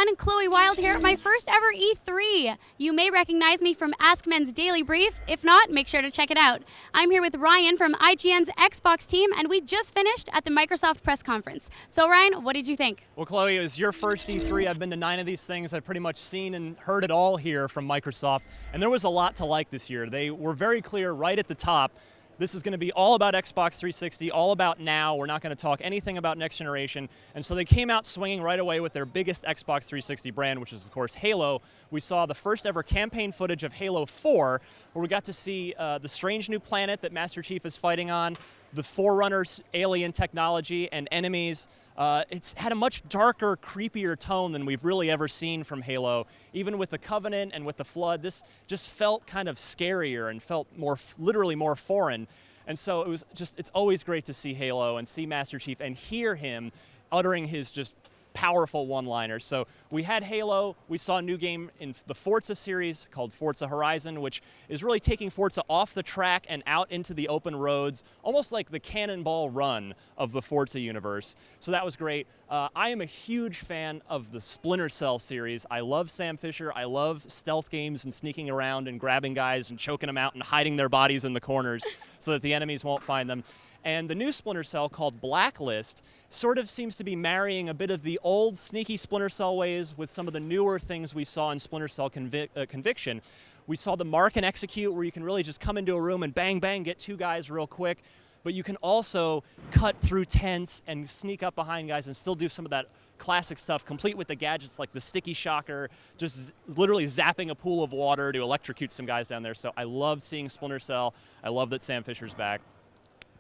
everyone, Chole Wilde here at my first ever E3. You may recognize me from AskMen's Daily Brief. If not, make sure to check it out. I'm here with Ryan from IGN's Xbox team, and we just finished at the Microsoft press conference. So Ryan, what did you think? Well, Chloe, it was your first E3. I've been to 9 of these things. I've pretty much seen and heard it all here from Microsoft, and there was a lot to like this year. They were very clear right at the top. This is going to be all about Xbox 360, all about now. We're not going to talk anything about next generation. And so they came out swinging right away with their biggest Xbox 360 brand, which is, of course, Halo. We saw the first ever campaign footage of Halo 4, where we got to see the strange new planet that Master Chief is fighting on, the Forerunners alien technology and enemies. It's had a much darker, creepier tone than we've really ever seen from Halo. Even with the Covenant and with the Flood, this just felt kind of scarier and felt more, literally more foreign. And so it was just, it's always great to see Halo and see Master Chief and hear him uttering his just powerful one-liners. So we had Halo, we saw a new game in the Forza series called Forza Horizon, which is really taking Forza off the track and out into the open roads, almost like the cannonball run of the Forza universe. So that was great. I am a huge fan of the Splinter Cell series. I love Sam Fisher. I love stealth games and sneaking around and grabbing guys and choking them out and hiding their bodies in the corners so that the enemies won't find them. And the new Splinter Cell, called Blacklist, sort of seems to be marrying a bit of the old sneaky Splinter Cell ways with some of the newer things we saw in Splinter Cell Conviction. We saw the mark and execute, where you can really just come into a room and bang, bang, get 2 guys real quick. But you can also cut through tents and sneak up behind guys and still do some of that classic stuff, complete with the gadgets like the sticky shocker, just literally zapping a pool of water to electrocute some guys down there. So I love seeing Splinter Cell. I love that Sam Fisher's back.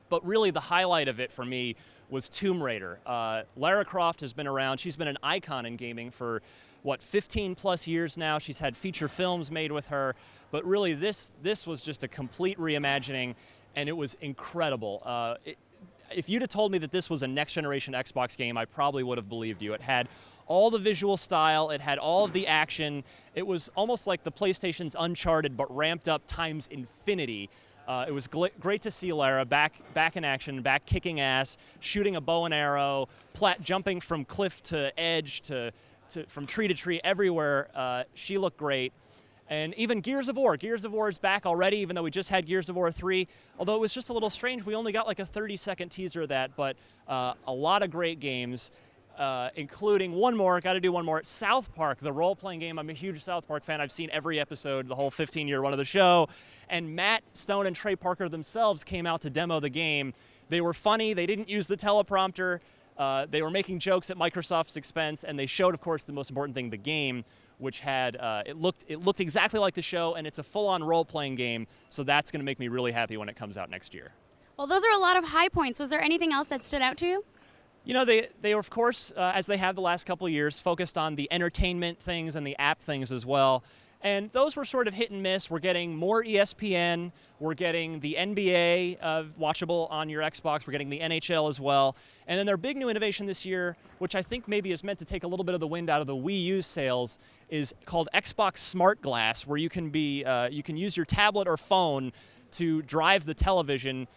But really the highlight of it for me was Tomb Raider. Lara Croft has been around. She's been an icon in gaming for, what, 15 plus years now. She's had feature films made with her. But really this was just a complete reimagining, and it was incredible. If you'd have told me that this was a next generation Xbox game, I probably would have believed you. It had all the visual style, it had all of the action. It was almost like the PlayStation's Uncharted, but ramped up times infinity. It was great to see Lara back in action, back kicking ass, shooting a bow and arrow, jumping from cliff to edge, from tree to tree, everywhere. She looked great. And even Gears of War. Gears of War is back already, even though we just had Gears of War 3. Although it was just a little strange. We only got like a 30-second teaser of that, but a lot of great games. Including one more, got to do one more, South Park, the role-playing game. I'm a huge South Park fan. I've seen every episode, the whole 15-year run of the show. And Matt Stone and Trey Parker themselves came out to demo the game. They were funny. They didn't use the teleprompter. They were making jokes at Microsoft's expense, and they showed, of course, the most important thing, the game, which had, it looked exactly like the show, and it's a full-on role-playing game, so that's going to make me really happy when it comes out next year. Well, those are a lot of high points. Was there anything else that stood out to you? You know, they were, of course, as they have the last couple of years, focused on the entertainment things and the app things as well. And those were sort of hit and miss. We're getting more ESPN. We're getting the NBA watchable on your Xbox. We're getting the NHL as well. And then their big new innovation this year, which I think maybe is meant to take a little bit of the wind out of the Wii U sales, is called Xbox Smart Glass, where you can use your tablet or phone to drive the television,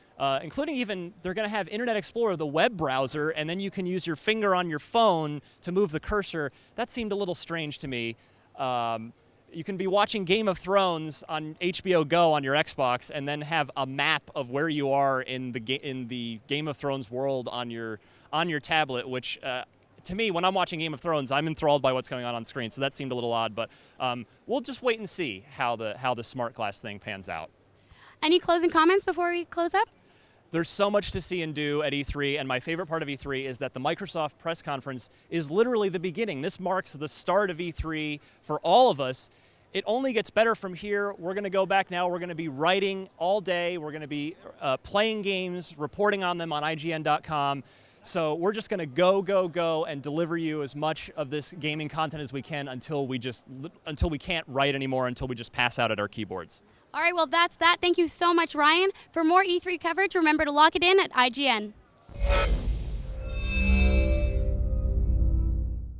including even, they're going to have Internet Explorer, the web browser, and then you can use your finger on your phone to move the cursor. That seemed a little strange to me. You can be watching Game of Thrones on HBO Go on your Xbox and then have a map of where you are in the Game of Thrones world on your tablet, which to me, when I'm watching Game of Thrones, I'm enthralled by what's going on screen, so that seemed a little odd, but we'll just wait and see how the smart glass thing pans out. Any closing comments before we close up? There's so much to see and do at E3, and my favorite part of E3 is that the Microsoft press conference is literally the beginning. This marks the start of E3 for all of us. It only gets better from here. We're going to go back now. We're going to be writing all day. We're going to be playing games, reporting on them on IGN.com. So we're just going to go, and deliver you as much of this gaming content as we can until we can't write anymore, until we just pass out at our keyboards. All right, well, that's that. Thank you so much, Ryan. For more E3 coverage, remember to lock it in at IGN.